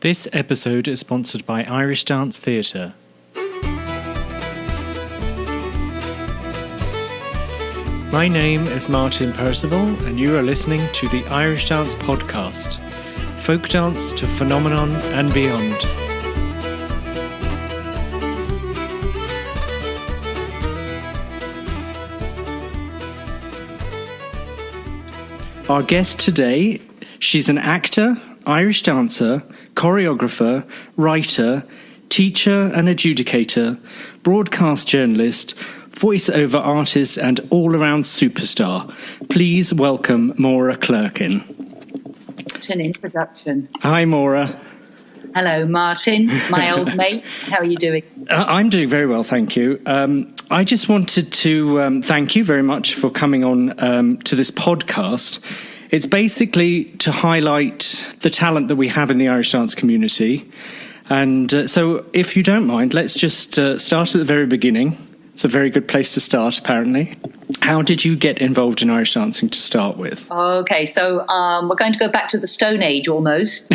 This episode is sponsored by Irish Dance Theatre. My name is Martin Percival, and you are listening to the Irish Dance Podcast, folk dance to phenomenon and beyond. Our guest today, she's an actor, Irish dancer, choreographer, writer, teacher and adjudicator, broadcast journalist, voice-over artist and all-around superstar. Please welcome Máire Clerkin. What an introduction. Hi, Máire. Hello, Martin, my old mate. How are you doing? I'm doing very well, thank you. I just wanted to thank you very much for coming on to this podcast. It's basically to highlight the talent that we have in the Irish dance community. And so if you don't mind, let's just start at the very beginning. It's a very good place to start, apparently. How did you get involved in Irish dancing to start with? Okay, so we're going to go back to the Stone Age almost.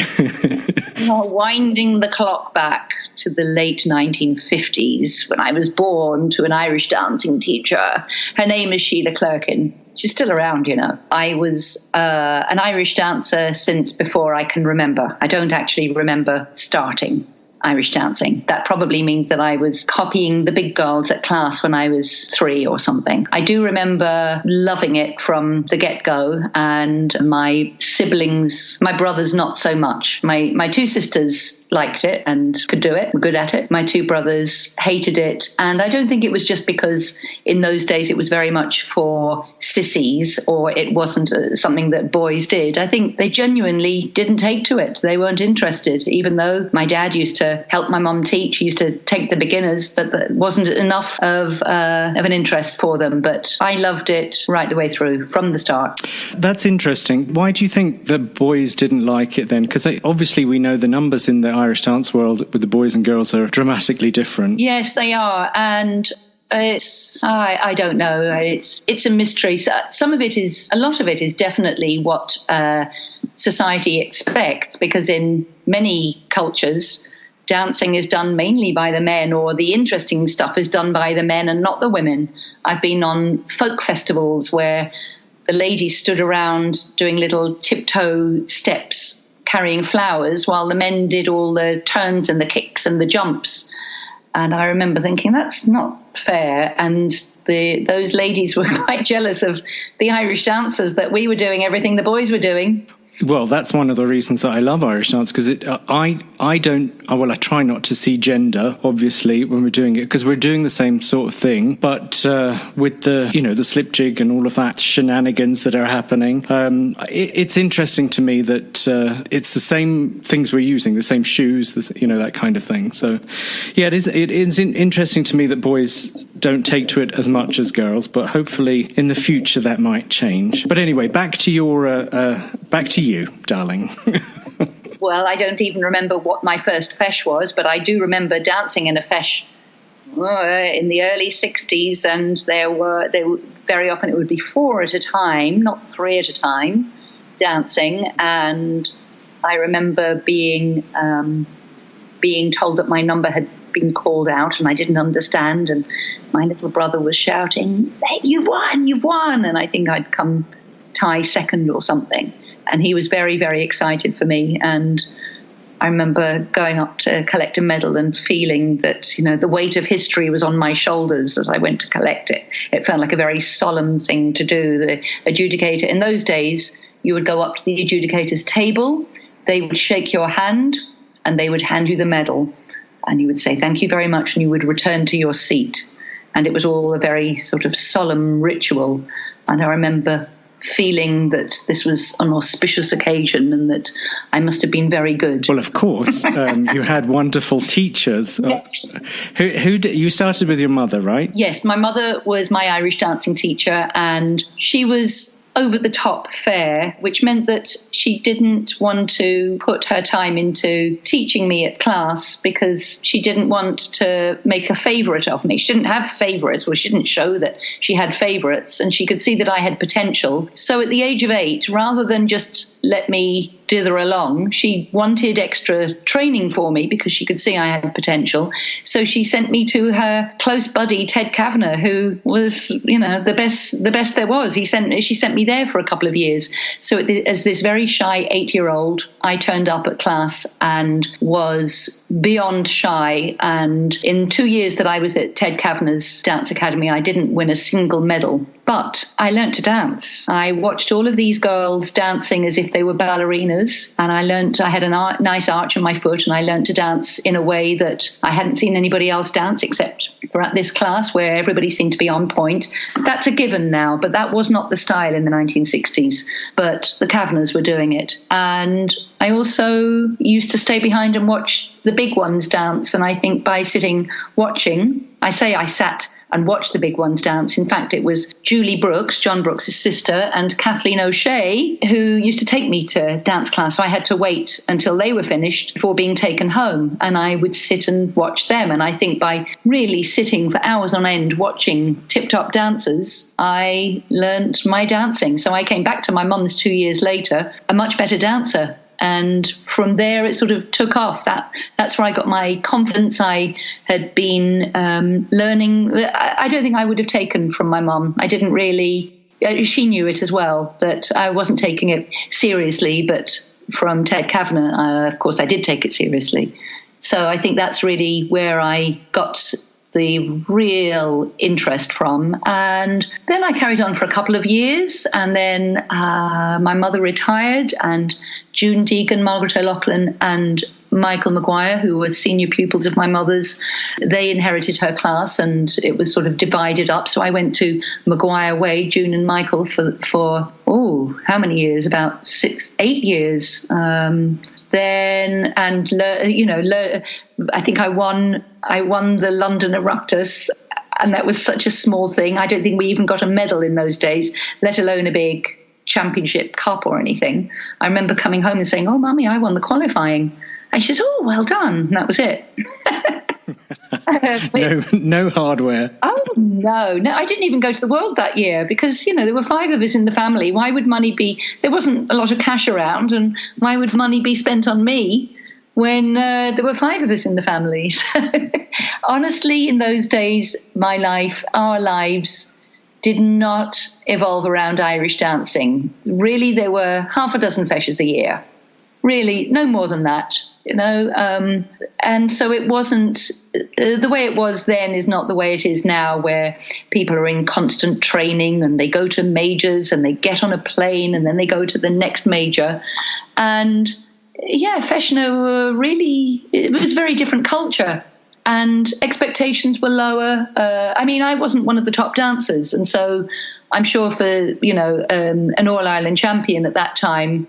Winding the clock back to the late 1950s when I was born to an Irish dancing teacher. Her name is Sheila Clerkin. She's still around, you know. I was an Irish dancer since before I can remember. I don't actually remember starting Irish dancing. That probably means that I was copying the big girls at class when I was 3 or something. I do remember loving it from the get-go, and my siblings, my brothers not so much. My 2 sisters liked it and could do it, were good at it. My 2 brothers hated it, and I don't think it was just because in those days it was very much for sissies or it wasn't something that boys did. I think they genuinely didn't take to it. They weren't interested, even though my dad used to help my mum teach. He used to take the beginners, but that wasn't enough of an interest for them. But I loved it right the way through, from the start. That's interesting. Why do you think the boys didn't like it then? Because obviously we know the numbers in the Irish dance world with the boys and girls are dramatically different. Yes, they are. And it's, I don't know. It's a mystery. A lot of it is definitely what society expects, because in many cultures, dancing is done mainly by the men, or the interesting stuff is done by the men and not the women. I've been on folk festivals where the ladies stood around doing little tiptoe steps, carrying flowers, while the men did all the turns and the kicks and the jumps. And I remember thinking, that's not fair. And those ladies were quite jealous of the Irish dancers, that we were doing everything the boys were doing. Well, that's one of the reasons that I love Irish dance, because I try not to see gender, obviously, when we're doing it, because we're doing the same sort of thing. But with the slip jig and all of that shenanigans that are happening, it's interesting to me that it's the same things we're using, the same shoes, that kind of thing. So, yeah, it is interesting to me that boys don't take to it as much as girls, but hopefully in the future that might change. But anyway, back to you, darling. Well, I don't even remember what my first feis was, but I do remember dancing in a feis in the early 60s, and they were very often it would be 4 at a time, not 3 at a time, dancing. And I remember being told that my number had been called out and I didn't understand, and my little brother was shouting, "Hey, you've won!" And I think I'd come tie second or something. And he was very, very excited for me. And I remember going up to collect a medal and feeling that, the weight of history was on my shoulders as I went to collect it. It felt like a very solemn thing to do. The adjudicator, in those days, you would go up to the adjudicator's table, they would shake your hand, and they would hand you the medal. And you would say, "Thank you very much," and you would return to your seat. And it was all a very sort of solemn ritual. And I remember feeling that this was an auspicious occasion and that I must have been very good. Well, of course, you had wonderful teachers. Yes. You started with your mother, right? Yes, my mother was my Irish dancing teacher, and she was over the top fair, which meant that she didn't want to put her time into teaching me at class because she didn't want to make a favourite of me. She didn't have favourites, or she didn't show that she had favourites, and she could see that I had potential. So at the age of 8, rather than just let me dither along. She wanted extra training for me because she could see I had potential. So she sent me to her close buddy, Ted Kavanagh, who was, the best there was. She sent me there for a couple of years. So as this very shy 8-year-old, I turned up at class and was beyond shy. And in 2 years that I was at Ted Kavanagh's dance academy, I didn't win a single medal. But I learnt to dance. I watched all of these girls dancing as if they were ballerinas, and I had a nice arch in my foot, and I learnt to dance in a way that I hadn't seen anybody else dance except for at this class where everybody seemed to be on point. That's a given now, but that was not the style in the 1960s. But the Kavanaghs were doing it. And I also used to stay behind and watch the big ones dance, and I think by sitting watching, I sat and watched the big ones dance. In fact, it was Julie Brooks, John Brooks' sister, and Kathleen O'Shea, who used to take me to dance class. So I had to wait until they were finished before being taken home, and I would sit and watch them. And I think by really sitting for hours on end watching tip-top dancers, I learnt my dancing. So I came back to my mum's 2 years later, a much better dancer. And from there, it sort of took off. That's where I got my confidence. I had been learning. I don't think I would have taken from my mum. I didn't really. She knew it as well, that I wasn't taking it seriously. But from Ted Kavanagh, of course, I did take it seriously. So I think that's really where I got the real interest from. And then I carried on for a couple of years, and then my mother retired, and June Deegan, Margaret O'Loughlin, and Michael Maguire, who were senior pupils of my mother's, they inherited her class, and it was sort of divided up. So I went to Maguire Way, June and Michael for how many years? About 8 years. Then, and I think I won the London Oireachtas, and that was such a small thing. I don't think we even got a medal in those days, let alone a big championship cup or anything. I remember coming home and saying, "Oh, Mummy, I won the qualifying." And she says, "Oh, well done." And that was it. No hardware. Oh, no, I didn't even go to the World that year because, there were 5 of us in the family. Why would money be, there wasn't a lot of cash around, and why would money be spent on me when there were 5 of us in the family? Honestly, in those days, our lives did not evolve around Irish dancing. Really, there were half a dozen feshes a year. Really, no more than that, and so it wasn't, the way it was then is not the way it is now, where people are in constant training and they go to majors and they get on a plane and then they go to the next major. And Feshno really, it was a very different culture. And expectations were lower. I wasn't one of the top dancers. And so I'm sure for, an All-Ireland champion at that time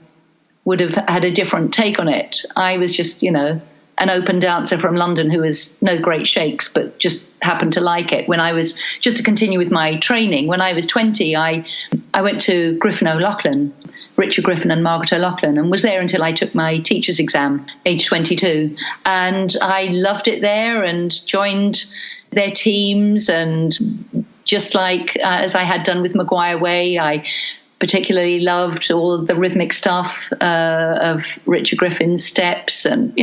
would have had a different take on it. I was just, an open dancer from London who was no great shakes, but just happened to like it. When I was, just to continue with my training, when I was 20, I went to Griffin O'Loughlin, Richard Griffin and Margaret O'Loughlin, and was there until I took my teacher's exam, age 22. And I loved it there and joined their teams. And just like as I had done with Maguire Way, I particularly loved all the rhythmic stuff of Richard Griffin's steps, and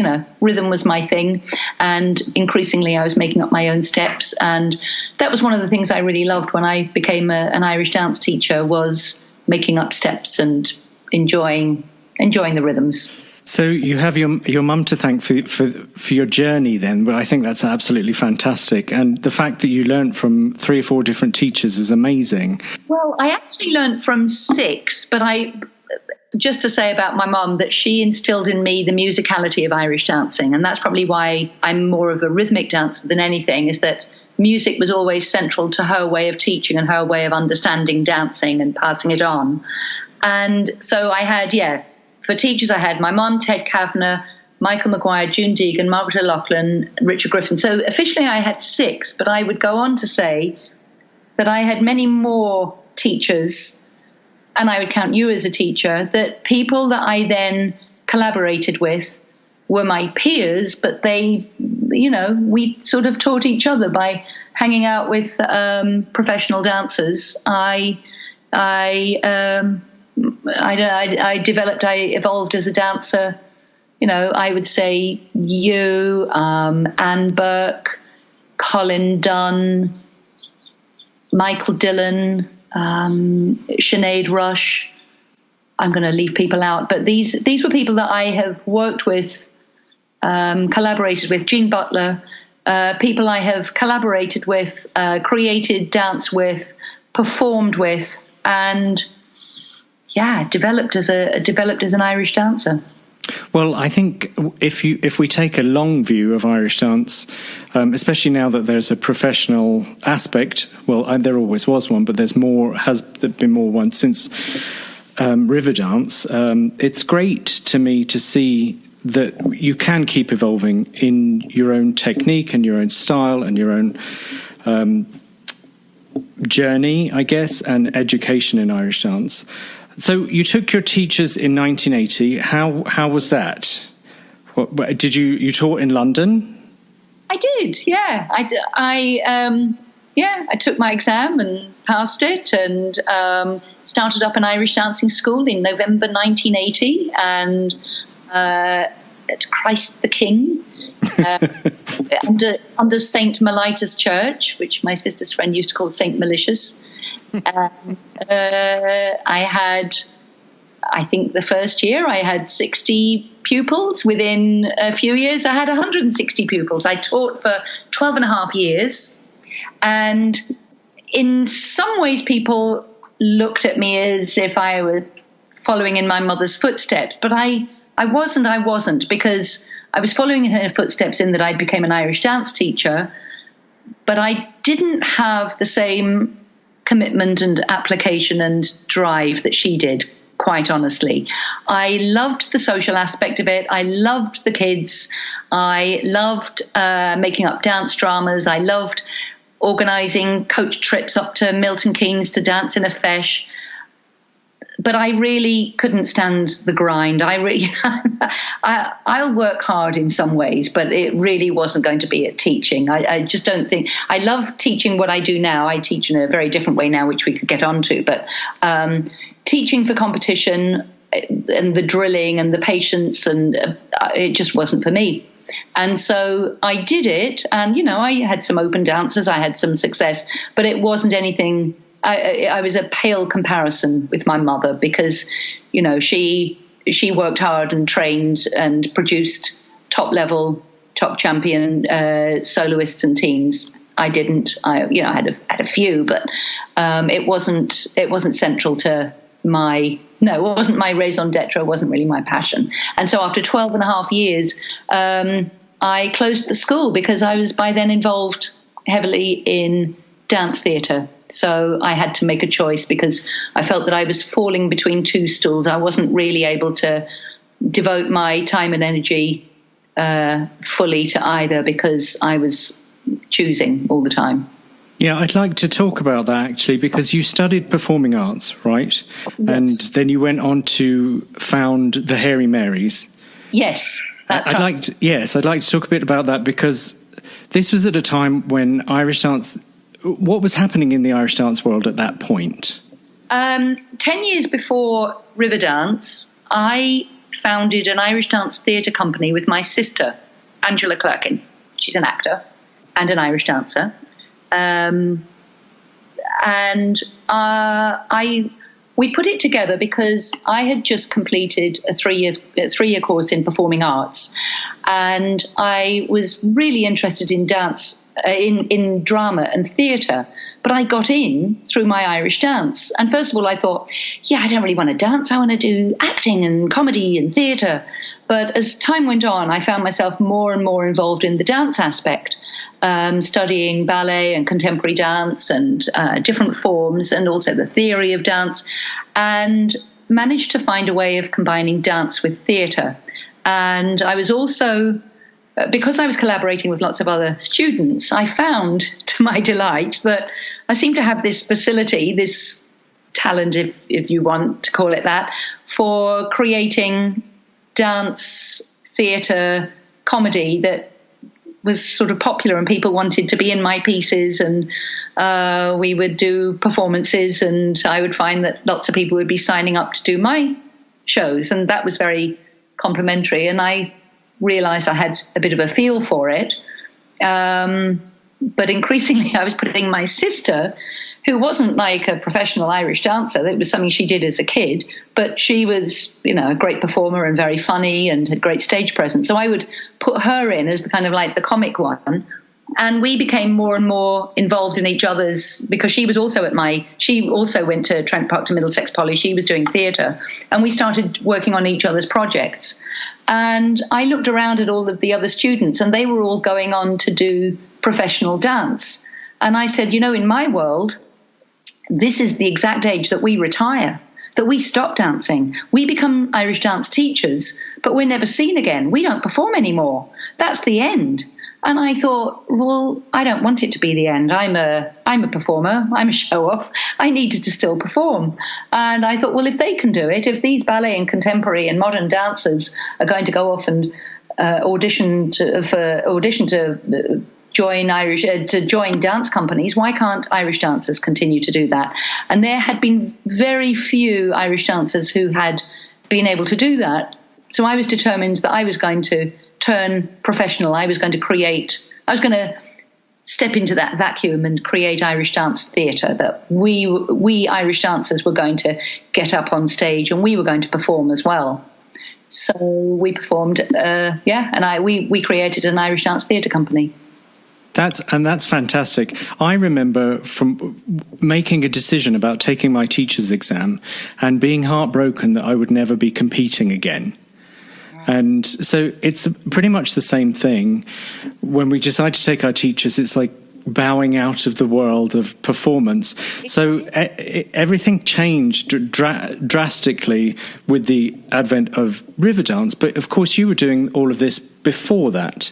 rhythm was my thing, and increasingly I was making up my own steps. And that was one of the things I really loved when I became an Irish dance teacher, was making up steps and enjoying the rhythms. So you have your mum to thank for your journey then. Well, I think that's absolutely fantastic. And the fact that you learnt from 3 or 4 different teachers is amazing. Well, I actually learnt from 6, but just to say about my mum, that she instilled in me the musicality of Irish dancing. And that's probably why I'm more of a rhythmic dancer than anything, is that music was always central to her way of teaching and her way of understanding dancing and passing it on. And so I had, for teachers, I had my mum, Ted Kavanagh, Michael Maguire, June Deegan, Margaret O'Loughlin, Richard Griffin. So officially I had 6, but I would go on to say that I had many more teachers, and I would count you as a teacher, that people that I then collaborated with were my peers, but they, we sort of taught each other by hanging out with professional dancers. I evolved as a dancer. I would say you, Anne Burke, Colin Dunne, Michael Dillon, Sinead Rush. I'm going to leave people out, but these were people that I have worked with, collaborated with. Jean Butler, people I have collaborated with, created dance with, performed with, and developed as an Irish dancer. Well, I think if we take a long view of Irish dance, especially now that there's a professional aspect, there always was one, but has there been more one since Riverdance. It's great to me to see that you can keep evolving in your own technique and your own style and your own journey, I guess, and education in Irish dance. So you took your teachers in 1980. How was that? Did you taught in London? I did, yeah. I took my exam and passed it, and started up an Irish dancing school in November 1980, and at Christ the King, under St. Mellitus Church, which my sister's friend used to call St. Malicious. I think the first year I had 60 pupils. Within a few years, I had 160 pupils. I taught for 12 and a half years. And in some ways, people looked at me as if I were following in my mother's footsteps. But I wasn't, because I was following in her footsteps in that I became an Irish dance teacher. But I didn't have the same commitment and application and drive that she did, quite honestly. I loved the social aspect of it. I loved the kids. I loved making up dance dramas. I loved organising coach trips up to Milton Keynes to dance in a feis. But I really couldn't stand the grind. I'll work hard in some ways, but it really wasn't going to be at teaching. I just don't think. I love teaching what I do now. I teach in a very different way now, which we could get onto. But teaching for competition and the drilling and the patience, and it just wasn't for me. And so I did it, and I had some open dances, I had some success, but it wasn't anything. I was a pale comparison with my mother, because, she worked hard and trained and produced top champion soloists and teams. I didn't. I had a few, but it wasn't central to my. No, it wasn't my raison d'etre. It wasn't really my passion. And so after 12 and a half years, I closed the school, because I was by then involved heavily in dance theatre. So I had to make a choice, because I felt that I was falling between two stools. I wasn't really able to devote my time and energy fully to either, because I was choosing all the time. Yeah, I'd like to talk about that, actually, because you studied performing arts, right? Yes. And then you went on to found the Hairy Marys. Yes, that's right. I'd like to talk a bit about that, because this was at a time when Irish dance. What was happening in the Irish dance world at that point? 10 years before Riverdance, I founded an Irish dance theatre company with my sister, Sheila Clerkin. She's an actor and an Irish dancer. We put it together because I had just completed a three-year course in performing arts, and I was really interested in dance, in drama and theatre. But I got in through my Irish dance. And first of all, I thought, I don't really want to dance. I want to do acting and comedy and theatre. But as time went on, I found myself more and more involved in the dance aspect, studying ballet and contemporary dance and different forms, and also the theory of dance, and managed to find a way of combining dance with theatre. And I was also, because I was collaborating with lots of other students, I found, to my delight, that I seemed to have this facility, this talent, if you want to call it that, for creating dance, theatre, comedy that was sort of popular and people wanted to be in my pieces, and we would do performances, and I would find that lots of people would be signing up to do my shows, and that was very complimentary, and I realised I had a bit of a feel for it. But increasingly I was putting my sister, who wasn't like a professional Irish dancer, it was something she did as a kid, but she was, a great performer and very funny and had great stage presence. So I would put her in as the kind of like the comic one. And we became more and more involved in each other's, because she also went to Trent Park to Middlesex Poly. She was doing theatre, and we started working on each other's projects. And I looked around at all of the other students, and they were all going on to do professional dance. And I said, in my world, this is the exact age that we retire, that we stop dancing. We become Irish dance teachers, but we're never seen again. We don't perform anymore. That's the end. And I thought, well, I don't want it to be the end. I'm a performer. I'm a show-off. I needed to still perform. And I thought, well, if they can do it, if these ballet and contemporary and modern dancers are going to go off and audition to join dance companies, why can't Irish dancers continue to do that? And there had been very few Irish dancers who had been able to do that. So I was determined that I was going to turn professional. I was going to step into that vacuum and create Irish dance theatre, that we Irish dancers were going to get up on stage and we were going to perform as well. So we performed, we created an Irish dance theatre company. That's fantastic. I remember from making a decision about taking my teacher's exam and being heartbroken that I would never be competing again. And so it's pretty much the same thing. When we decide to take our teachers, it's like bowing out of the world of performance. So everything changed drastically with the advent of Riverdance. But of course, you were doing all of this before that.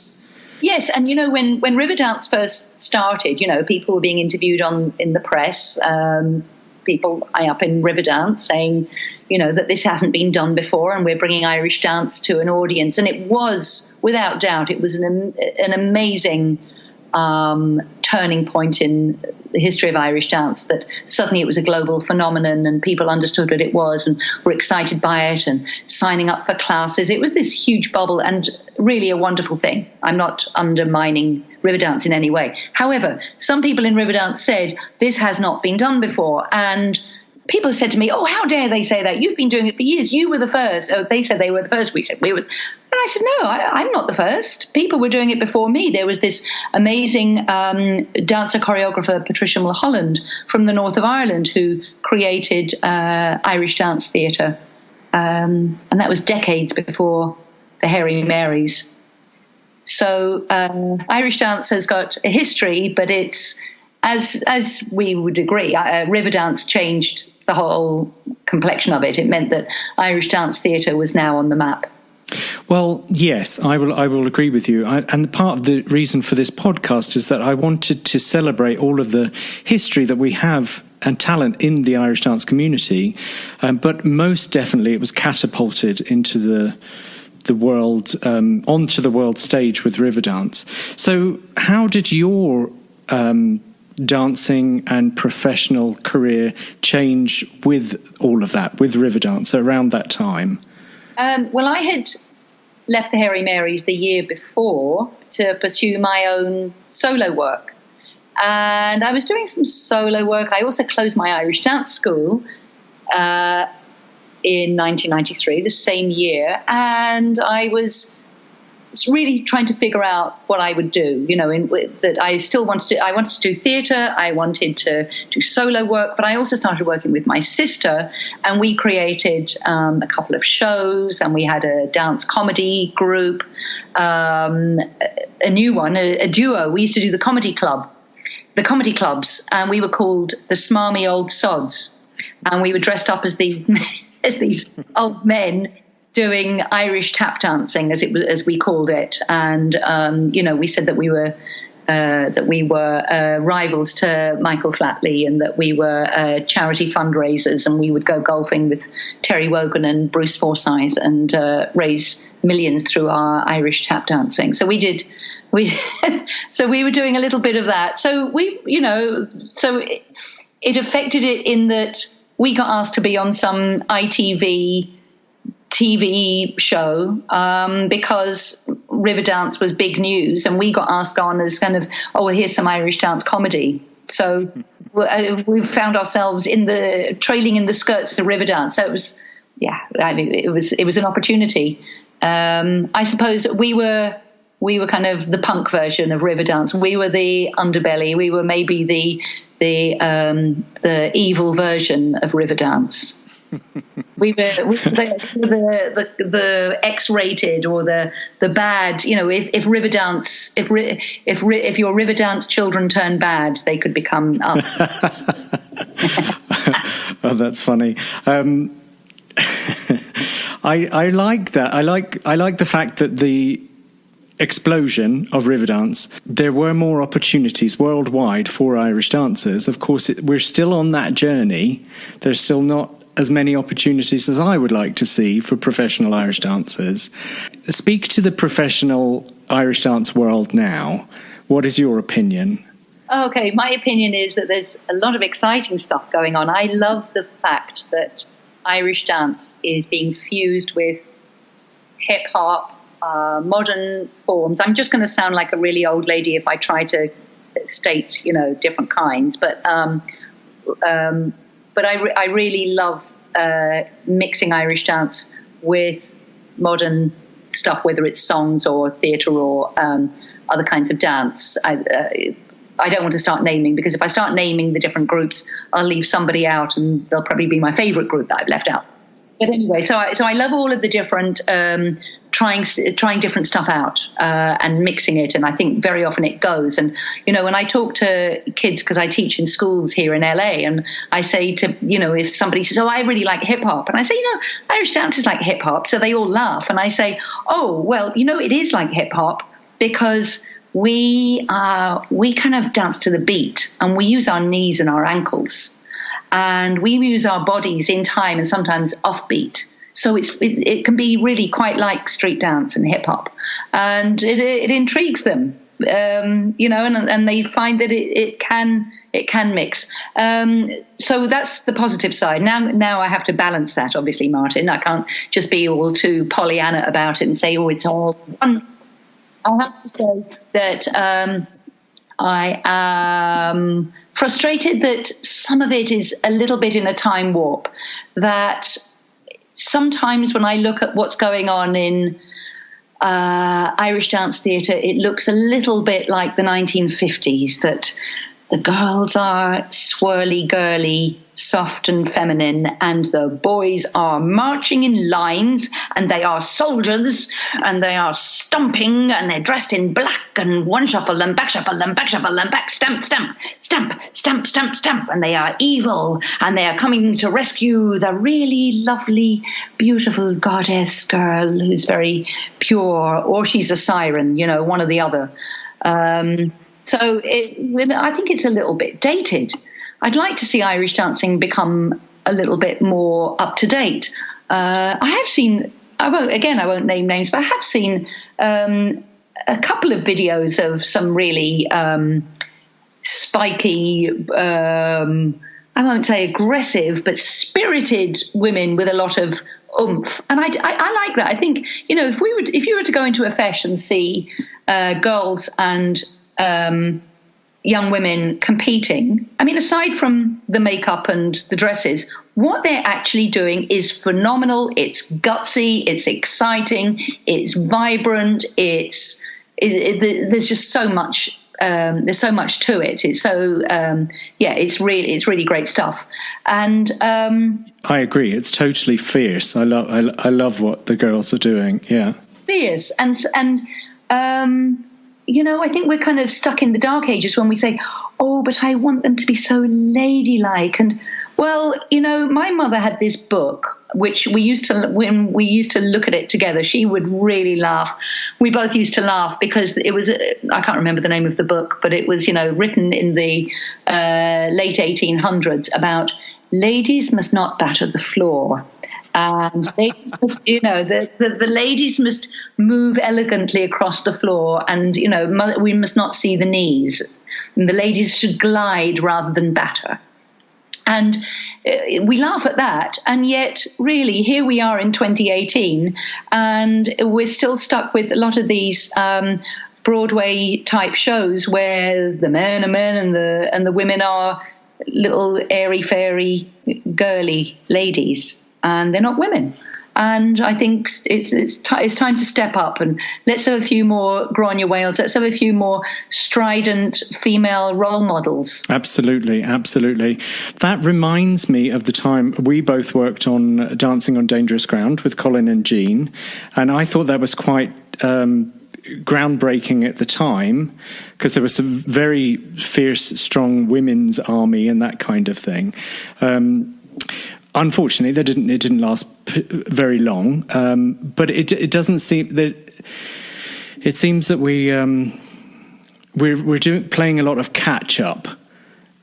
Yes, and when Riverdance first started, people were being interviewed in the press, people high up in Riverdance saying, that this hasn't been done before and we're bringing Irish dance to an audience. And it was, without doubt, it was an amazing turning point in the history of Irish dance, that suddenly it was a global phenomenon and people understood what it was and were excited by it and signing up for classes. It was this huge bubble and really a wonderful thing. I'm not undermining Riverdance in any way. However, some people in Riverdance said, this has not been done before. And people said to me, oh, how dare they say that? You've been doing it for years. You were the first. Oh, they said they were the first. We said we were. And I said, no, I'm not the first. People were doing it before me. There was this amazing dancer choreographer, Patricia Mulholland, from the north of Ireland, who created Irish dance theatre. And that was decades before the Hairy Marys. So Irish dance has got a history, but it's, as we would agree, Riverdance changed the whole complexion of it. It meant that Irish dance theatre was now on the map. Well, yes, I will agree with you. And part of the reason for this podcast is that I wanted to celebrate all of the history that we have and talent in the Irish dance community. But most definitely it was catapulted into the world, onto the world stage with Riverdance. So how did your dancing and professional career change with all of that, with Riverdance around that time? Well, I had left the Hairy Marys the year before to pursue my own solo work. And I was doing some solo work. I also closed my Irish dance school in 1993, the same year. And I was really trying to figure out what I would do, that I still wanted to do theatre, I wanted to do solo work, but I also started working with my sister, and we created a couple of shows, and we had a dance comedy group, a new one, a duo. We used to do the comedy clubs, and we were called the Smarmy Old Sods, and we were dressed up as these old men doing Irish tap dancing, as we called it, and we said that we were rivals to Michael Flatley, and that we were charity fundraisers, and we would go golfing with Terry Wogan and Bruce Forsyth and raise millions through our Irish tap dancing. So we were doing a little bit of that. So it affected it in that we got asked to be on some ITV TV show because Riverdance was big news, and we got asked on as kind of, here's some Irish dance comedy. So we found ourselves trailing in the skirts of Riverdance. So it was, it was an opportunity. I suppose we were kind of the punk version of Riverdance. We were the underbelly. We were maybe the evil version of Riverdance. we were the X-rated or the bad. If Riverdance, if your Riverdance children turn bad, they could become us. Oh, that's funny. I like that. I like the fact that the explosion of Riverdance, there were more opportunities worldwide for Irish dancers. Of course, we're still on that journey. There's still not as many opportunities as I would like to see for professional Irish dancers. Speak to the professional Irish dance world now. What is your opinion? Okay, my opinion is that there's a lot of exciting stuff going on. I love the fact that Irish dance is being fused with hip-hop, modern forms. I'm just going to sound like a really old lady if I try to state, different kinds. But I really love mixing Irish dance with modern stuff, whether it's songs or theatre or other kinds of dance. I don't want to start naming, because if I start naming the different groups, I'll leave somebody out, and they'll probably be my favourite group that I've left out. But anyway, so I love all of the different trying different stuff out and mixing it, and I think very often it goes. And when I talk to kids, because I teach in schools here in LA, and I say to if somebody says, I really like hip hop, and I say, Irish dance is like hip hop, so they all laugh, and I say, it is like hip hop because we kind of dance to the beat, and we use our knees and our ankles, and we use our bodies in time and sometimes off beat. So it can be really quite like street dance and hip hop, and it intrigues them, and they find that it can mix. So that's the positive side. Now I have to balance that, obviously, Martin. I can't just be all too Pollyanna about it and say, it's all one. I have to say that I am frustrated that some of it is a little bit in a time warp, that sometimes when I look at what's going on in Irish dance theatre, it looks a little bit like the 1950s, that the girls are swirly, girly, soft and feminine, and the boys are marching in lines, and they are soldiers, and they are stomping, and they're dressed in black, and one shuffle and back shuffle and back shuffle and back stamp, stamp, stamp, stamp, stamp, stamp, and they are evil, and they are coming to rescue the really lovely, beautiful goddess girl who's very pure, or she's a siren, one or the other. So I think it's a little bit dated. I'd like to see Irish dancing become a little bit more up to date. I have seen, I won't name names, but I have seen a couple of videos of some really spiky, I won't say aggressive, but spirited women with a lot of oomph. And I like that. I think, if you were to go into a feis and see girls and young women competing, I mean, aside from the makeup and the dresses, what they're actually doing is phenomenal. It's gutsy, it's exciting, it's vibrant, there's just so much. There's so much to it. It's so it's really great stuff. And I agree. It's totally fierce. I love what the girls are doing. Yeah, fierce and I think we're kind of stuck in the dark ages when we say, oh, but I want them to be so ladylike. And, well, my mother had this book, which when we used to look at it together, she would really laugh. We both used to laugh because it was, I can't remember the name of the book, but it was, written in the late 1800s about ladies must not batter the floor. And ladies must, the ladies must move elegantly across the floor, and we must not see the knees. And the ladies should glide rather than batter. And we laugh at that, and yet, really, here we are in 2018, and we're still stuck with a lot of these Broadway type shows where the men are men and the women are little airy fairy girly ladies. And they're not women. And I think it's time to step up, and let's have a few more Gráinne Wales. Let's have a few more strident female role models. Absolutely, absolutely. That reminds me of the time we both worked on Dancing on Dangerous Ground with Colin and Jean, and I thought that was quite groundbreaking at the time, because there was a very fierce, strong women's army and that kind of thing. Unfortunately, it didn't last very long, but it doesn't seem that. It seems that we're playing a lot of catch up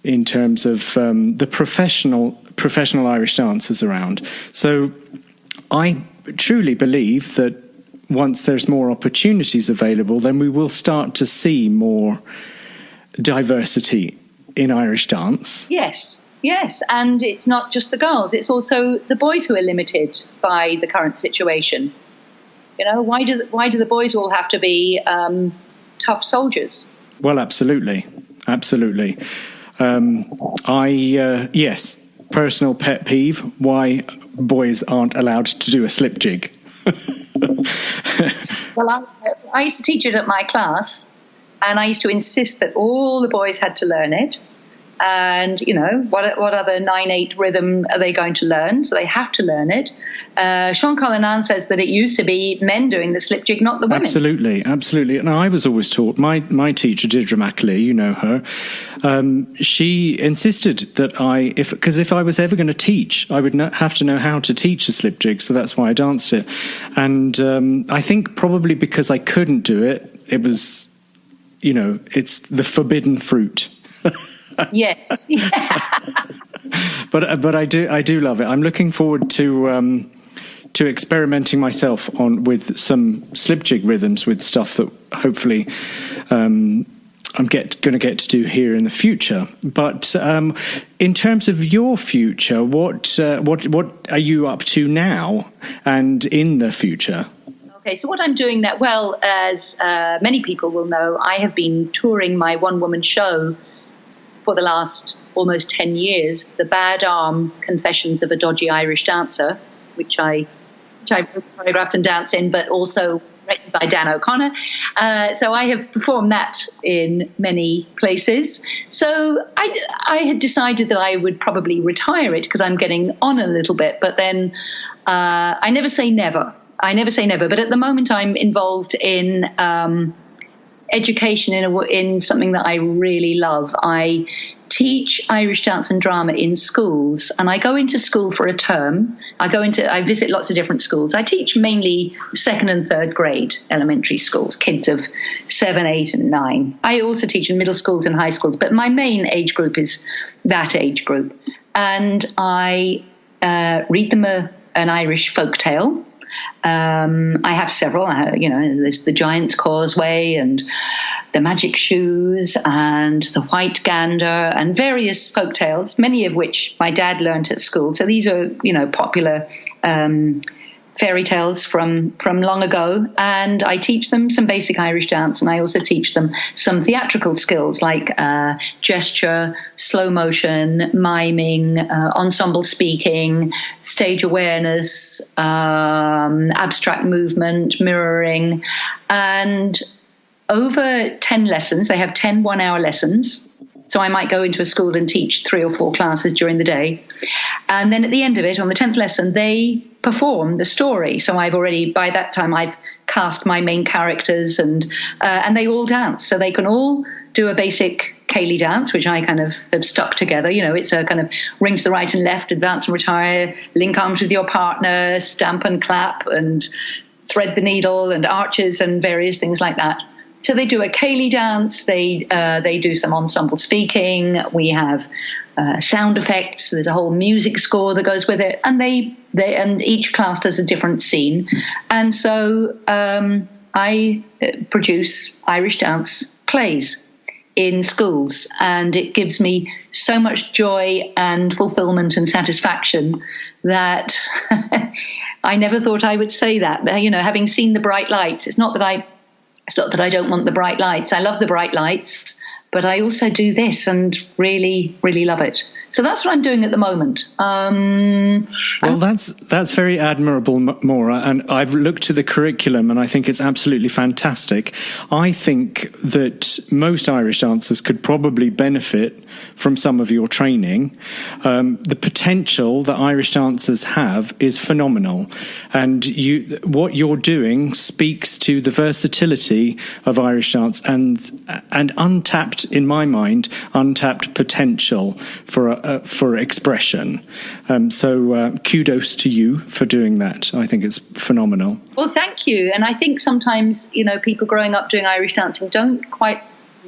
in terms of the professional Irish dancers around. So I truly believe that once there's more opportunities available, then we will start to see more diversity in Irish dance. Yes, and it's not just the girls, it's also the boys who are limited by the current situation. Why do the boys all have to be tough soldiers? Well, absolutely. Yes, personal pet peeve, why boys aren't allowed to do a slip jig. Well, I used to teach it at my class, and I used to insist that all the boys had to learn it. And, what other 9/8 rhythm are they going to learn? So they have to learn it. Sean Colin Dunne says that it used to be men doing the slip jig, not the women. Absolutely. And I was always taught, my teacher, Deirdre McAlee, you know her, she insisted that because if I was ever going to teach, I would have to know how to teach a slip jig. So that's why I danced it. And I think probably because I couldn't do it, it was, it's the forbidden fruit. Yes. But I do love it. I'm looking forward to experimenting myself with some slip jig rhythms with stuff that hopefully I'm going to get to do here in the future. But in terms of your future, what are you up to now and in the future? Okay, so what I'm doing now, well, as many people will know, I have been touring my one-woman show for the last almost 10 years, The Bad Arm Confessions of a Dodgy Irish Dancer, which I choreographed and danced in, but also directed by Dan O'Connor. So I have performed that in many places. So I had decided that I would probably retire it because I'm getting on a little bit, but then I never say never. But at the moment I'm involved in education in something that I really love. I teach Irish dance and drama in schools, and I go into school for a term. I visit lots of different schools. I teach mainly second and third grade elementary schools, kids of 7, 8, and 9. I also teach in middle schools and high schools, but my main age group is that age group. And I read them an Irish folk tale. I have several. There's the Giant's Causeway and the Magic Shoes and the White Gander and various folk tales, many of which my dad learnt at school. So these are, popular fairy tales from long ago, and I teach them some basic Irish dance, and I also teach them some theatrical skills like gesture, slow motion, miming, ensemble speaking, stage awareness, abstract movement, mirroring, and over 10 lessons. They have 10 one-hour lessons. So I might go into a school and teach 3 or 4 classes during the day. And then at the end of it, on the 10th lesson, they perform the story. So by that time, I've cast my main characters, and they all dance. So they can all do a basic Cayley dance, which I kind of have stuck together. It's a kind of ring to the right and left, advance and retire, link arms with your partner, stamp and clap, and thread the needle, and arches, and various things like that. So they do a Cayley dance. They do some ensemble speaking. We have sound effects. There's a whole music score that goes with it, and and each class does a different scene. And so I produce Irish dance plays in schools, and it gives me so much joy and fulfillment and satisfaction that I never thought I would say that. Having seen the bright lights, it's not that I don't want the bright lights. I love the bright lights, but I also do this and really, really love it. So that's what I'm doing at the moment. Well, that's very admirable, Maura, and I've looked to the curriculum and I think it's absolutely fantastic. I think that most Irish dancers could probably benefit from some of your training. The potential that Irish dancers have is phenomenal, and what you're doing speaks to the versatility of Irish dance and untapped, in my mind, untapped potential for expression. So kudos to you for doing that. I think it's phenomenal. Well, thank you. And I think sometimes, people growing up doing Irish dancing don't quite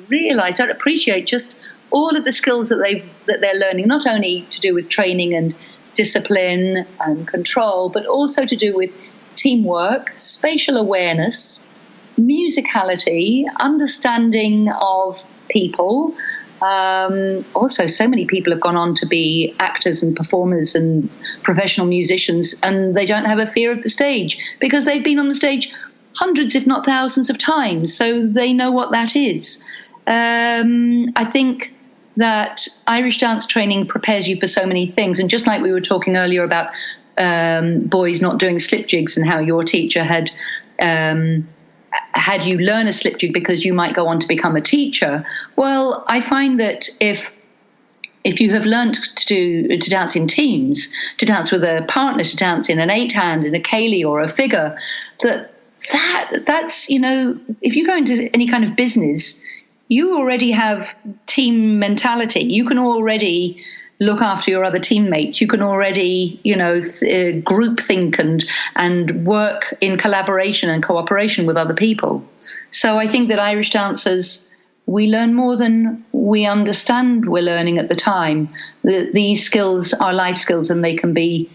realise, don't appreciate just all of the skills that they're learning, not only to do with training and discipline and control, but also to do with teamwork, spatial awareness, musicality, understanding of people. Also, so many people have gone on to be actors and performers and professional musicians, and they don't have a fear of the stage because they've been on the stage hundreds, if not thousands of times, so they know what that is. I think that Irish dance training prepares you for so many things, and just like we were talking earlier about boys not doing slip jigs and how your teacher had you learn a slip jig because you might go on to become a teacher. Well, I find that if you have learned to dance in teams, to dance with a partner, to dance in an 8-hand, in a Cayley or a figure, that's if you go into any kind of business, you already have team mentality. You can already look after your other teammates. You can already, group think and work in collaboration and cooperation with other people. So I think that Irish dancers, we learn more than we understand we're learning at the time. These skills are life skills, and they can be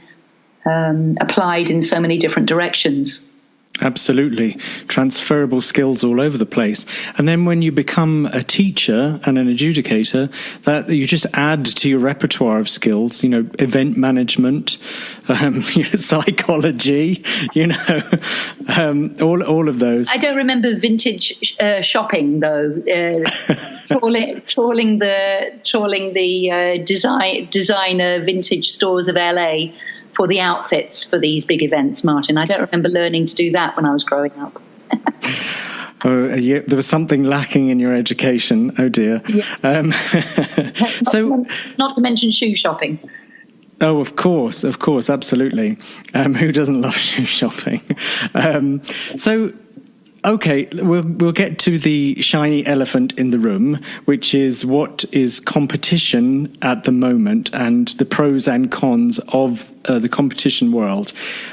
applied in so many different directions. Absolutely. Transferable skills all over the place. And then when you become a teacher and an adjudicator, that you just add to your repertoire of skills, event management, psychology, all of those. I don't remember vintage shopping though. Trawling the designer vintage stores of LA for the outfits for these big events, Martin. I don't remember learning to do that when I was growing up. There was something lacking in your education. Oh dear. Yeah. Not to mention shoe shopping. Oh, of course, absolutely. Who doesn't love shoe shopping? Okay, we'll get to the shiny elephant in the room, which is what is competition at the moment and the pros and cons of the competition world.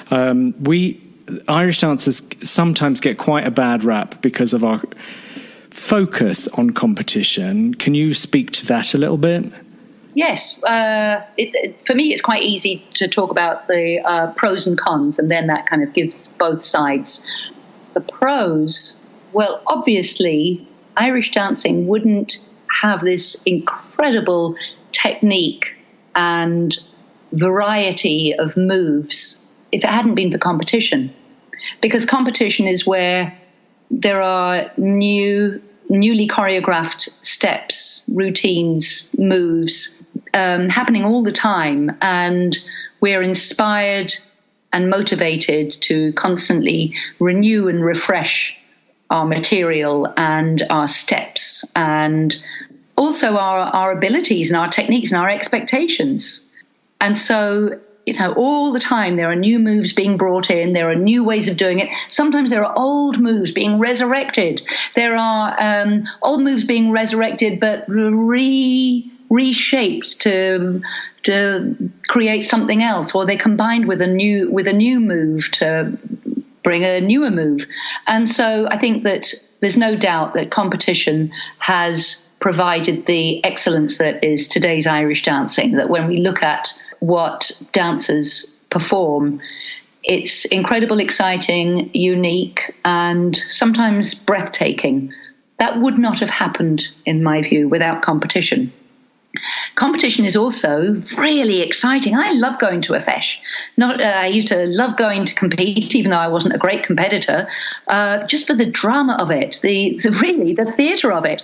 Irish dancers sometimes get quite a bad rap because of our focus on competition. Can you speak to that a little bit? Yes. For me, it's quite easy to talk about the pros and cons, and then that kind of gives both sides. The pros, well, obviously, Irish dancing wouldn't have this incredible technique and variety of moves if it hadn't been for competition. Because competition is where there are newly choreographed steps, routines, moves happening all the time, and we're inspired and motivated to constantly renew and refresh our material and our steps, and also our abilities and our techniques and our expectations. And so all the time there are new moves being brought in. There are new ways of doing it. Sometimes there are old moves being resurrected. There are old moves being resurrected, but reshaped to create something else, or they're combined with a new move to bring a newer move. And so I think that there's no doubt that competition has provided the excellence that is today's Irish dancing, that when we look at what dancers perform, it's incredible, exciting, unique, and sometimes breathtaking. That would not have happened, in my view, without competition. Competition is also really exciting. I love going to a feis. I used to love going to compete, even though I wasn't a great competitor, just for the drama of it, the theatre of it.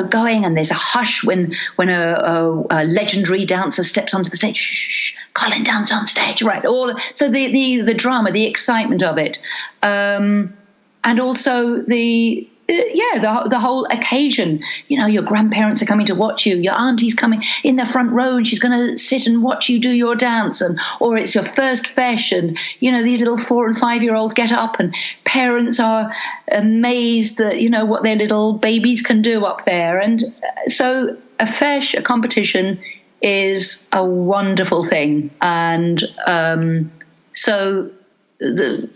Going, and there's a hush when a legendary dancer steps onto the stage. Shh, Colin Dunne's on stage, right? So the drama, the excitement of it, and also the whole occasion. Your grandparents are coming to watch you. Your auntie's coming in the front row, and she's going to sit and watch you do your dance. Or it's your first feis, and these little 4 and 5 year olds get up, and parents are amazed at what their little babies can do up there. And so a feis, a competition, is a wonderful thing. And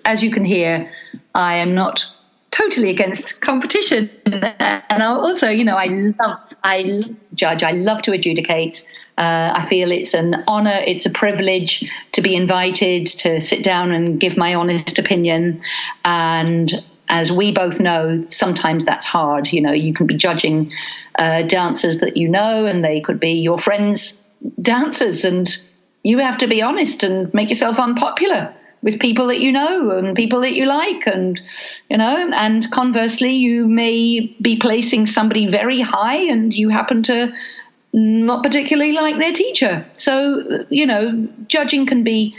as you can hear, I am not totally against competition, and I also, I love to judge. I love to adjudicate. I feel it's an honour, it's a privilege to be invited to sit down and give my honest opinion. And as we both know, sometimes that's hard. You can be judging dancers that and they could be your friends' dancers, and you have to be honest and make yourself unpopular with people that and people that you like, and and conversely, you may be placing somebody very high and you happen to not particularly like their teacher. So judging can be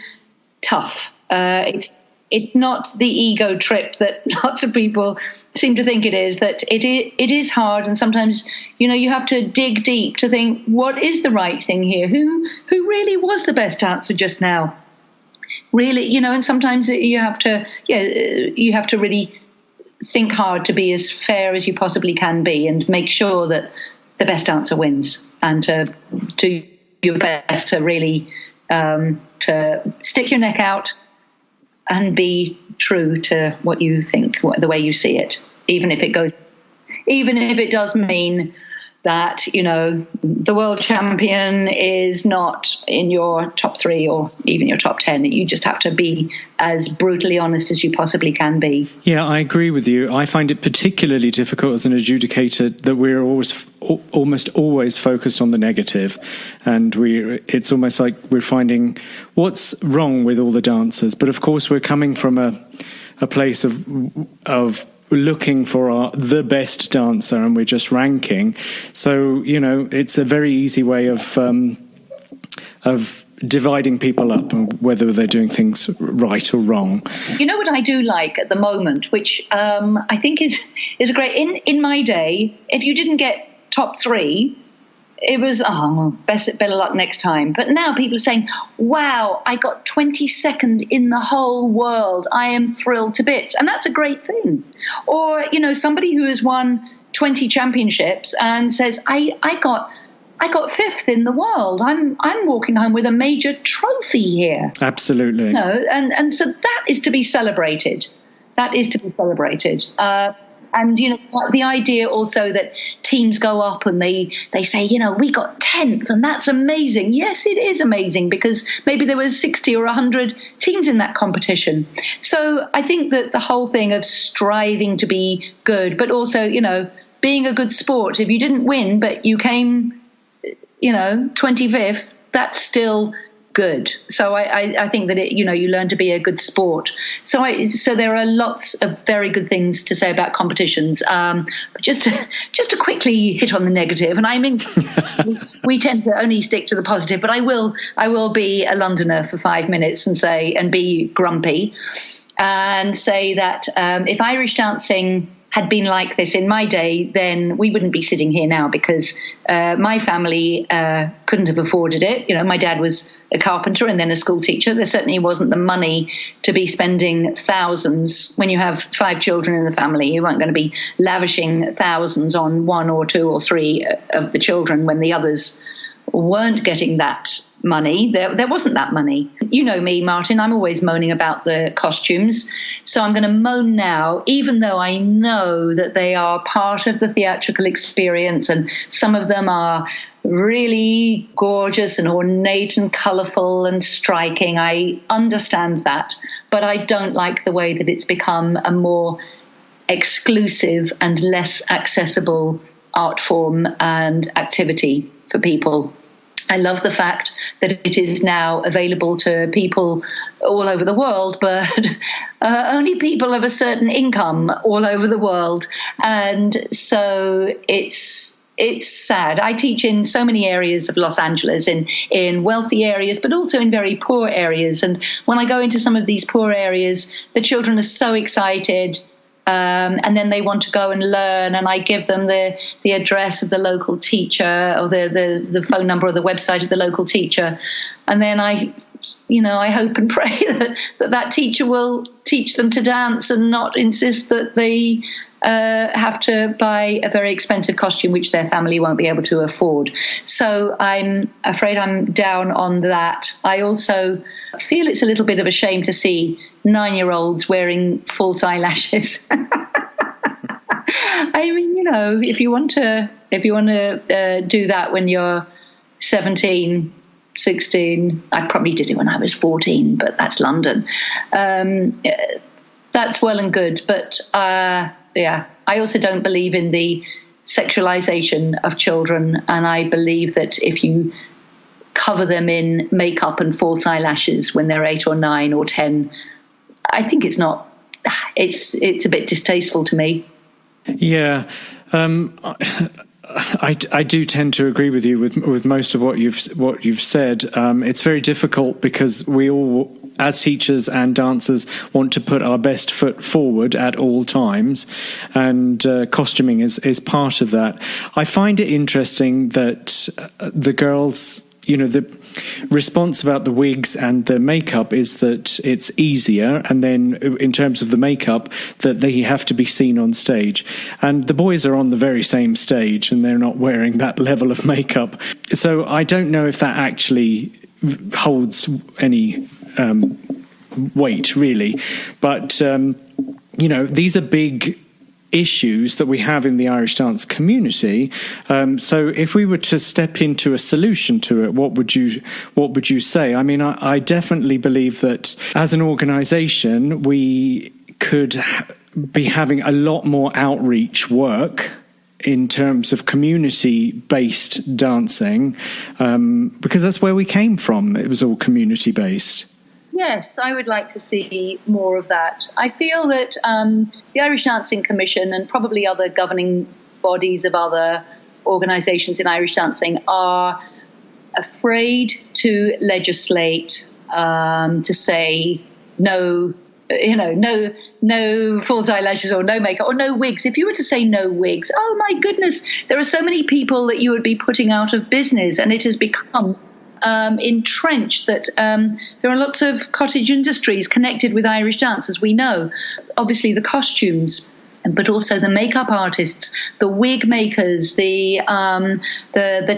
tough. It's not the ego trip that lots of people seem to think it is. That it is hard, and sometimes you have to dig deep to think, what is the right thing here? Who really was the best dancer just now? Really, and sometimes you have to really think hard to be as fair as you possibly can be, and make sure that the best dancer wins, and to do your best to really to stick your neck out and be true to what you think, the way you see it, even if it does mean that the world champion is not in your top 3 or even your top 10. You just have to be as brutally honest as you possibly can be. Yeah, I agree with you. I find it particularly difficult as an adjudicator that we're almost always focused on the negative, and it's almost like we're finding what's wrong with all the dancers. But of course, we're coming from a place of looking for the best dancer, and we're just ranking. So it's a very easy way of dividing people up, and whether they're doing things right or wrong. What I do like at the moment, which I think is a great. In my day, if you didn't get top 3, it was better luck next time. But now people are saying, wow, I got 22nd in the whole world. I am thrilled to bits. And that's a great thing. Or, somebody who has won 20 championships and says, I got 5th in the world. I'm walking home with a major trophy here. Absolutely. And so that is to be celebrated. That is to be celebrated. And, the idea also that teams go up and they say, we got 10th, and that's amazing. Yes, it is amazing, because maybe there was 60 or 100 teams in that competition. So I think that the whole thing of striving to be good, but also, being a good sport, if you didn't win, but you came, 25th, that's still good. So I think that you learn to be a good sport. So there are lots of very good things to say about competitions. But just to quickly hit on the negative, and I mean we tend to only stick to the positive, but I will be a Londoner for 5 minutes and be grumpy and say that if Irish dancing had been like this in my day, then we wouldn't be sitting here now, because my family couldn't have afforded it. You know, my dad was a carpenter and then a school teacher. There certainly wasn't the money to be spending thousands. When you have 5 children in the family, you weren't going to be lavishing thousands on 1 or 2 or 3 of the children when the others weren't getting that money. There wasn't that money. You know me, Martin, I'm always moaning about the costumes. So I'm going to moan now, even though I know that they are part of the theatrical experience, and some of them are really gorgeous and ornate and colourful and striking. I understand that, but I don't like the way that it's become a more exclusive and less accessible art form and activity for people. I love the fact that it is now available to people all over the world, but only people of a certain income all over the world. And so it's sad. I teach in so many areas of Los Angeles, in wealthy areas, but also in very poor areas. And when I go into some of these poor areas, the children are so excited. And then they want to go and learn, and I give them the address of the local teacher, or the phone number or the website of the local teacher, and then I hope and pray that teacher will teach them to dance and not insist that they have to buy a very expensive costume which their family won't be able to afford. So I'm afraid I'm down on that. I also feel it's a little bit of a shame to see 9-year-olds wearing false eyelashes. I mean, if you want to do that when you're 17, 16, I probably did it when I was 14, but that's London. That's well and good, but I also don't believe in the sexualization of children, and I believe that if you cover them in makeup and false eyelashes when they're 8 or 9 or 10, I think it's a bit distasteful to me. Yeah. I do tend to agree with you with most of what you've said. It's very difficult because we all, as teachers and dancers, want to put our best foot forward at all times, and costuming is part of that. I find it interesting that the girls, the response about the wigs and the makeup is that it's easier, and then in terms of the makeup, that they have to be seen on stage, and the boys are on the very same stage and they're not wearing that level of makeup. So I don't know if that actually holds any weight, really, but these are big issues that we have in the Irish dance community. So if we were to step into a solution to it, what would you say? I mean, I definitely believe that as an organisation, we could be having a lot more outreach work in terms of community-based dancing, because that's where we came from. It was all community-based. Yes, I would like to see more of that. I feel that the Irish Dancing Commission and probably other governing bodies of other organisations in Irish dancing are afraid to legislate, to say no, no false eyelashes or no makeup or no wigs. If you were to say no wigs, oh my goodness, there are so many people that you would be putting out of business, and it has become entrenched that there are lots of cottage industries connected with Irish dance, as we know. Obviously the costumes, but also the makeup artists, the wig makers, the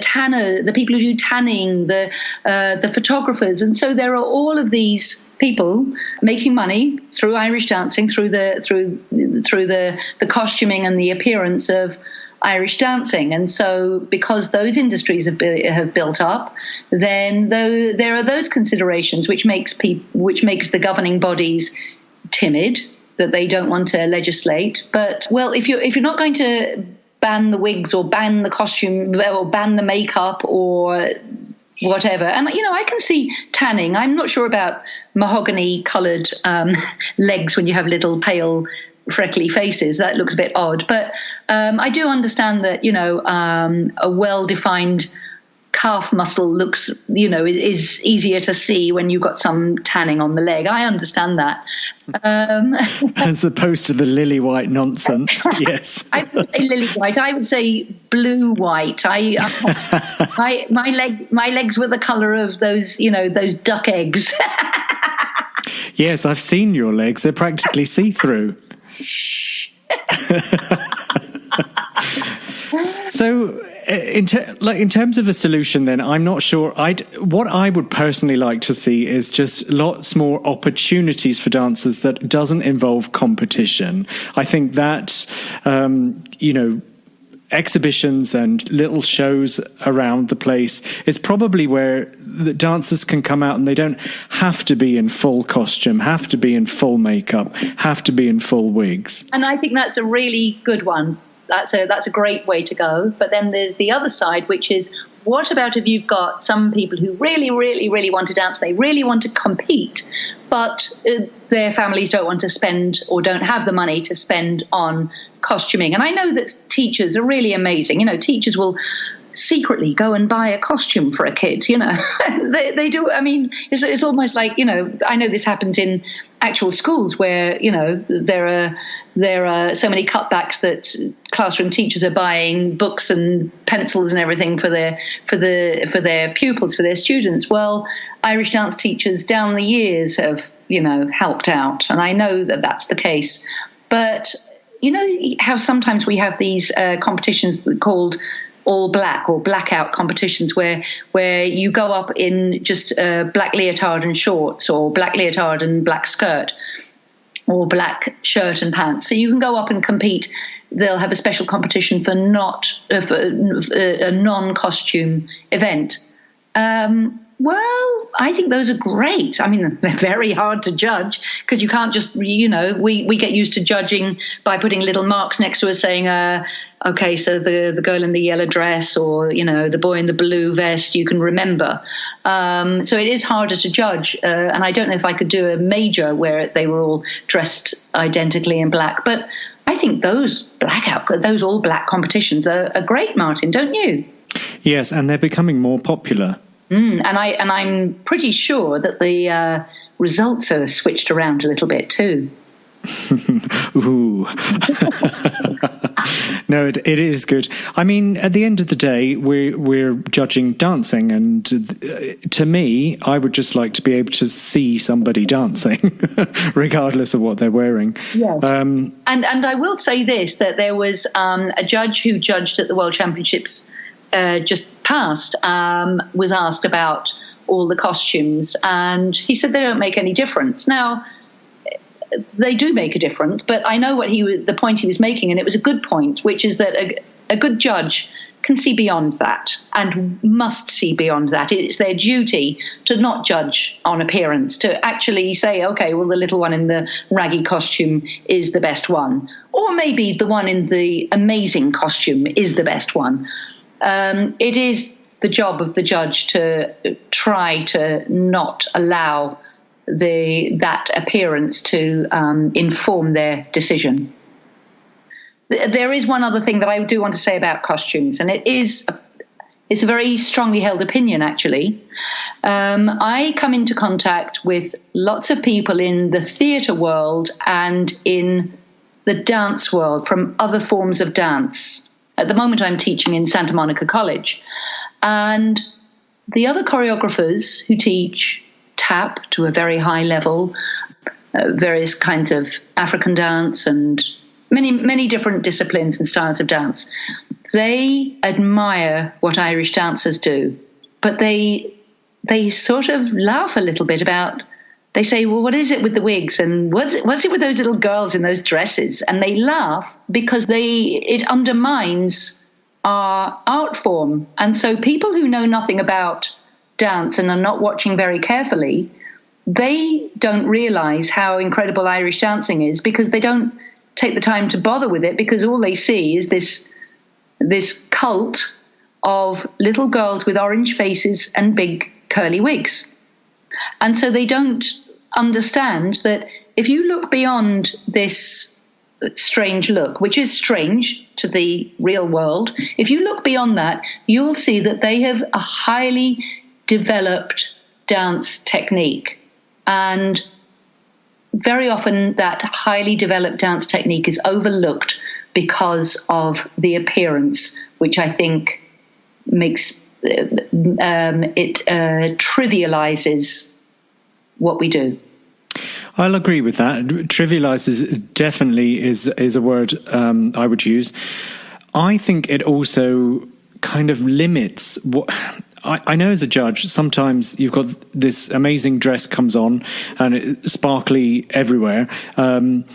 tanner, the people who do tanning, the photographers, and so there are all of these people making money through Irish dancing, through the costuming and the appearance of Irish dancing. And so because those industries have built up, then there are those considerations which makes the governing bodies timid, that they don't want to legislate. But well, if you're not going to ban the wigs or ban the costume or ban the makeup or whatever, and I can see tanning. I'm not sure about mahogany coloured legs when you have little pale freckly faces. That looks a bit odd, but I do understand that a well-defined calf muscle looks, is easier to see when you've got some tanning on the leg. I understand that. As opposed to the lily white nonsense. Yes. I would say lily white. I would say blue white. My legs were the colour of those duck eggs. Yes, I've seen your legs. They're practically see-through. So, in terms of a solution, then I'm not sure. What I would personally like to see is just lots more opportunities for dancers that doesn't involve competition. I think that exhibitions and little shows around the place is probably where the dancers can come out and they don't have to be in full costume, have to be in full makeup, have to be in full wigs. And I think that's a really good one. That's a great way to go. But then there's the other side, which is, what about if you've got some people who really, really, really want to dance, they really want to compete, but their families don't want to spend or don't have the money to spend on costuming. And I know that teachers are really amazing. Teachers will secretly go and buy a costume for a kid. They do. I mean, it's almost like, I know this happens in actual schools where there are so many cutbacks that classroom teachers are buying books and pencils and everything for their pupils, for their students. Well, Irish dance teachers down the years have helped out, and I know that that's the case. But how sometimes we have these competitions called all black or blackout competitions where you go up in just black leotard and shorts, or black leotard and black skirt, or black shirt and pants. So you can go up and compete. They'll have a special competition for a non-costume event. Well, I think those are great. I mean, they're very hard to judge because you can't just, we get used to judging by putting little marks next to us saying, okay, so the girl in the yellow dress, or, the boy in the blue vest, you can remember. So it is harder to judge. And I don't know if I could do a major where they were all dressed identically in black. But I think those all black competitions are great, Martin, don't you? Yes, and they're becoming more popular. And I'm pretty sure that the results are switched around a little bit too. Ooh. No, it is good. I mean, at the end of the day, we're judging dancing, and to me, I would just like to be able to see somebody dancing, regardless of what they're wearing. Yes. And I will say this, that there was a judge who judged at the World Championships just passed, was asked about all the costumes, and he said they don't make any difference. Now, they do make a difference, but I know the point he was making, and it was a good point, which is that a good judge can see beyond that and must see beyond that. It's their duty to not judge on appearance, to actually say, okay, well, the little one in the raggy costume is the best one, or maybe the one in the amazing costume is the best one. It is the job of the judge to try to not allow that appearance to inform their decision. There is one other thing that I do want to say about costumes, and it's a very strongly held opinion, actually. I come into contact with lots of people in the theatre world and in the dance world from other forms of dance. At the moment, I'm teaching in Santa Monica College. And the other choreographers who teach tap to a very high level, various kinds of African dance and many, many different disciplines and styles of dance, they admire what Irish dancers do. But they sort of laugh a little bit about, they say, well, what is it with the wigs, and what's it with those little girls in those dresses? And they laugh because it undermines our art form. And so people who know nothing about dance and are not watching very carefully, they don't realize how incredible Irish dancing is, because they don't take the time to bother with it, because all they see is this cult of little girls with orange faces and big curly wigs. And so they don't understand that if you look beyond this strange look, which is strange to the real world. If you look beyond that, you'll see that they have a highly developed dance technique. And very often that highly developed dance technique is overlooked because of the appearance, which I think makes it trivializes what we do. I'll agree with that. Trivializes definitely is a word I would use. I think it also kind of limits what I know as a judge. Sometimes you've got this amazing dress comes on and it's sparkly everywhere, and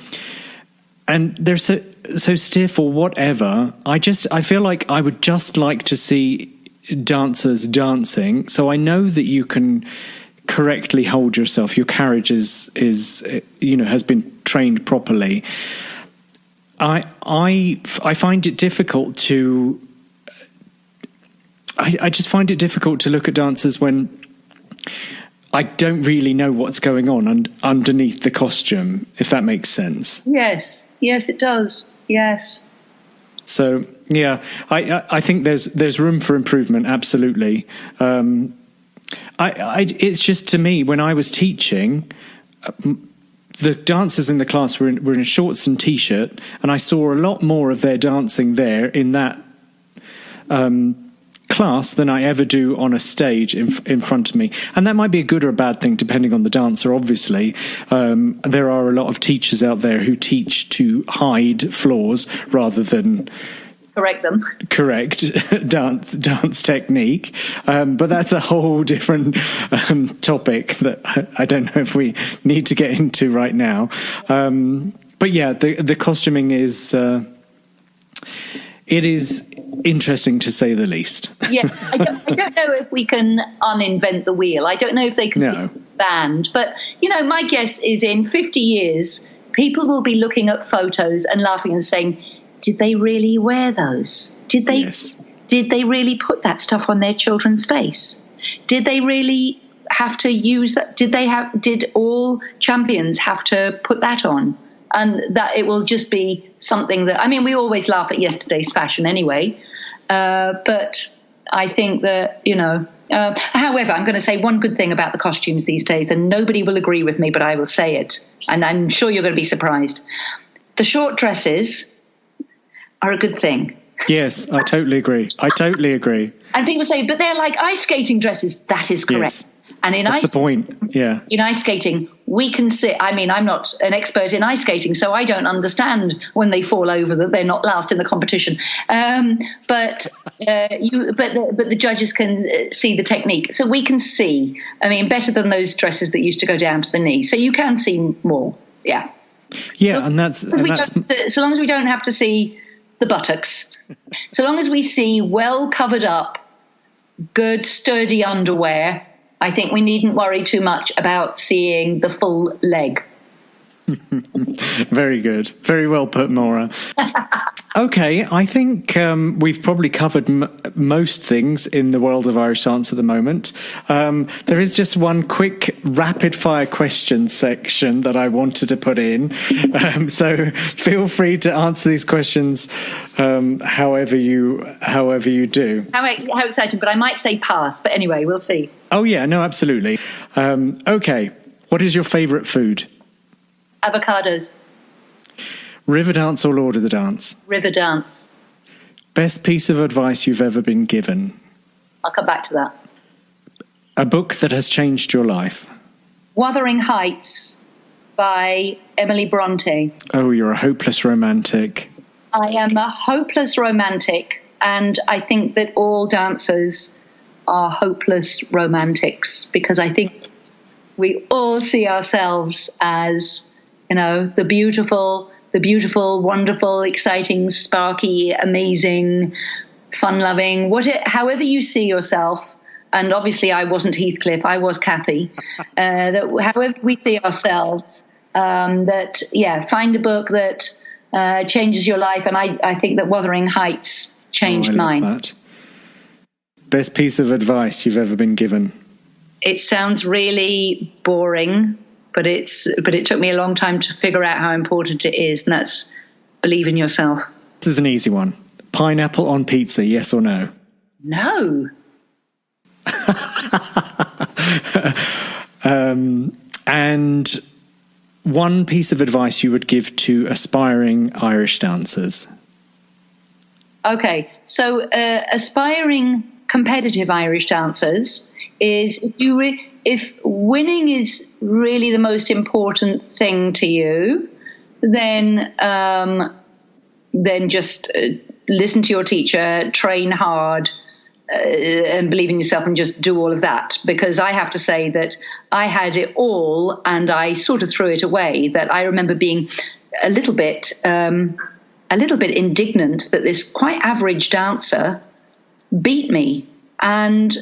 they're so stiff or whatever. I feel like I would just like to see dancers dancing, so I know that you can correctly hold yourself. Your carriage is has been trained properly. I find it difficult to. I just find it difficult to look at dancers when I don't really know what's going on underneath the costume, if that makes sense. Yes, it does. Yes. So yeah, I think there's room for improvement. Absolutely. It's just, to me, when I was teaching, the dancers in the class were in shorts and t-shirt, and I saw a lot more of their dancing there in that class than I ever do on a stage in front of me. And that might be a good or a bad thing, depending on the dancer, obviously. There are a lot of teachers out there who teach to hide flaws rather than correct dance technique, but that's a whole different topic that I don't know if we need to get into right now. But yeah, the costuming is it is interesting, to say the least. Yeah, I don't know if we can uninvent the wheel. I don't know if they can be banned, but my guess is in 50 years people will be looking at photos and laughing and saying, did they really wear those? Did they really put that stuff on their children's face? Did they really have to use that? Did all champions have to put that on? And that it will just be something that, we always laugh at yesterday's fashion anyway. But I think that, however, I'm going to say one good thing about the costumes these days, and nobody will agree with me, but I will say it. And I'm sure you're going to be surprised. The short dresses are a good thing. Yes, I totally agree. And people say, but they're like ice skating dresses. That is correct. Yes. And that's the point. Yeah. In ice skating, we can sit. I'm not an expert in ice skating, so I don't understand when they fall over that they're not last in the competition. But the judges can see the technique, so we can see. better than those dresses that used to go down to the knee. So you can see more. Yeah. Yeah, so so long as we don't have to see the buttocks, so long as we see well covered up, good sturdy underwear, I think we needn't worry too much about seeing the full leg. Very good. Very well put, Maura. Okay, I think we've probably covered most things in the world of Irish dance at the moment. There is just one quick rapid-fire question section that I wanted to put in. So feel free to answer these questions however you do. How exciting, but I might say pass, but anyway, we'll see. Oh, yeah, no, absolutely. Okay, what is your favourite food? Avocados. River dance or Lord of the Dance? River dance. Best piece of advice you've ever been given? I'll come back to that. A book that has changed your life? Wuthering Heights by Emily Bronte. Oh, you're a hopeless romantic. I am a hopeless romantic, and I think that all dancers are hopeless romantics, because I think we all see ourselves as, the beautiful, wonderful, exciting, sparky, amazing, fun-loving, however you see yourself. And obviously I wasn't Heathcliff, I was Kathy. However we see ourselves, find a book that changes your life. And I think that Wuthering Heights changed mine. That. Best piece of advice you've ever been given? It sounds really boring, but it took me a long time to figure out how important it is, and that's believe in yourself. This is an easy one. Pineapple on pizza, yes or no? No. And one piece of advice you would give to aspiring Irish dancers? Okay, so aspiring competitive Irish dancers is if winning is really the most important thing to you, then just listen to your teacher, train hard, and believe in yourself, and just do all of that. Because I have to say that I had it all and I sort of threw it away. That I remember being a little bit indignant that this quite average dancer beat me, and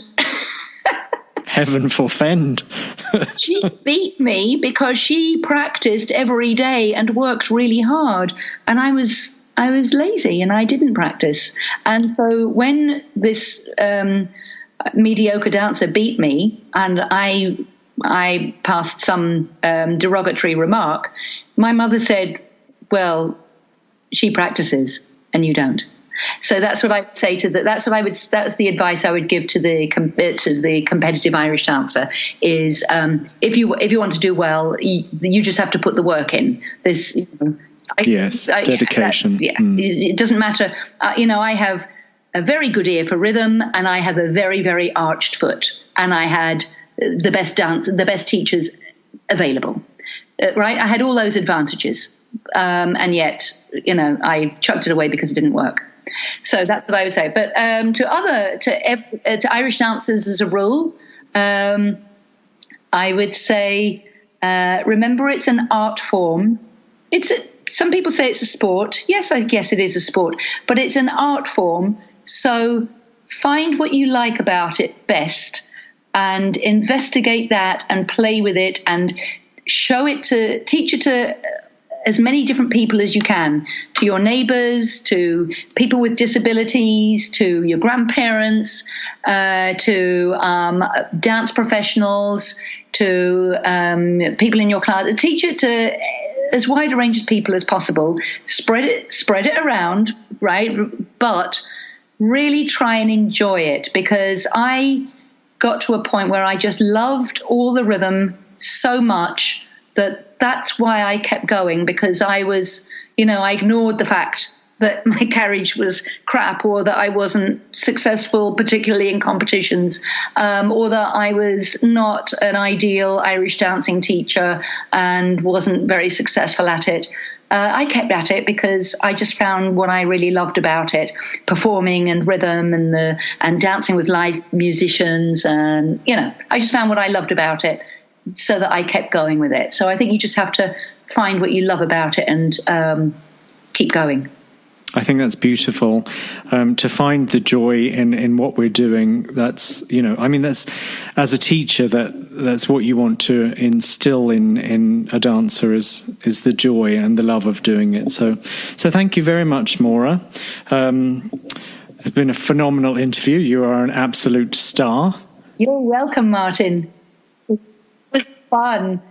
heaven forfend. She beat me because she practiced every day and worked really hard, and I was lazy and I didn't practice. And so when this mediocre dancer beat me and I passed some derogatory remark, my mother said, well, she practices and you don't. So that's what I'd say to that's the advice I would give to the competitive Irish dancer is if you want to do well, you just have to put the work in. There's dedication. It doesn't matter. I have a very good ear for rhythm, and I have a very, very arched foot, and I had the best teachers available. Right, I had all those advantages, and yet I chucked it away because it didn't work. So that's what I would say. But to Irish dancers as a rule, I would say remember it's an art form. Some people say it's a sport. Yes, I guess it is a sport, but it's an art form. So find what you like about it best and investigate that and play with it and teach it to as many different people as you can, to your neighbours, to people with disabilities, to your grandparents, to dance professionals, to people in your class. Teach it to as wide a range of people as possible. Spread it around, right? But really try and enjoy it, because I got to a point where I just loved all the rhythm so much that's why I kept going, because I was, I ignored the fact that my carriage was crap, or that I wasn't successful, particularly in competitions, or that I was not an ideal Irish dancing teacher and wasn't very successful at it. I kept at it because I just found what I really loved about it: performing and rhythm and dancing with live musicians, and I just found what I loved about it, so that I kept going with it. So I think you just have to find what you love about it and keep going. I think that's beautiful, to find the joy in what we're doing. That's, that's as a teacher, that's what you want to instill in a dancer is the joy and the love of doing it. So thank you very much, Máire. It's been a phenomenal interview. You are an absolute star. You're welcome, Martin. It was fun.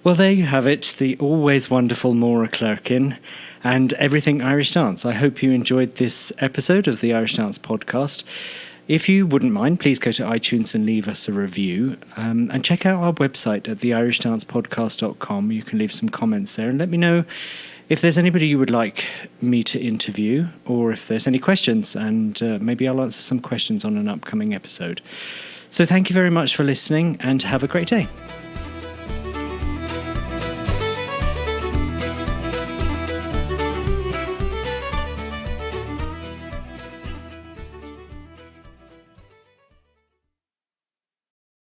Well, there you have it, the always wonderful Máire Clerkin and everything Irish dance. I hope you enjoyed this episode of the Irish Dance Podcast. If you wouldn't mind, please go to iTunes and leave us a review, and check out our website at theirishdancepodcast.com. You can leave some comments there and let me know if there's anybody you would like me to interview, or if there's any questions, and maybe I'll answer some questions on an upcoming episode. So thank you very much for listening, and have a great day.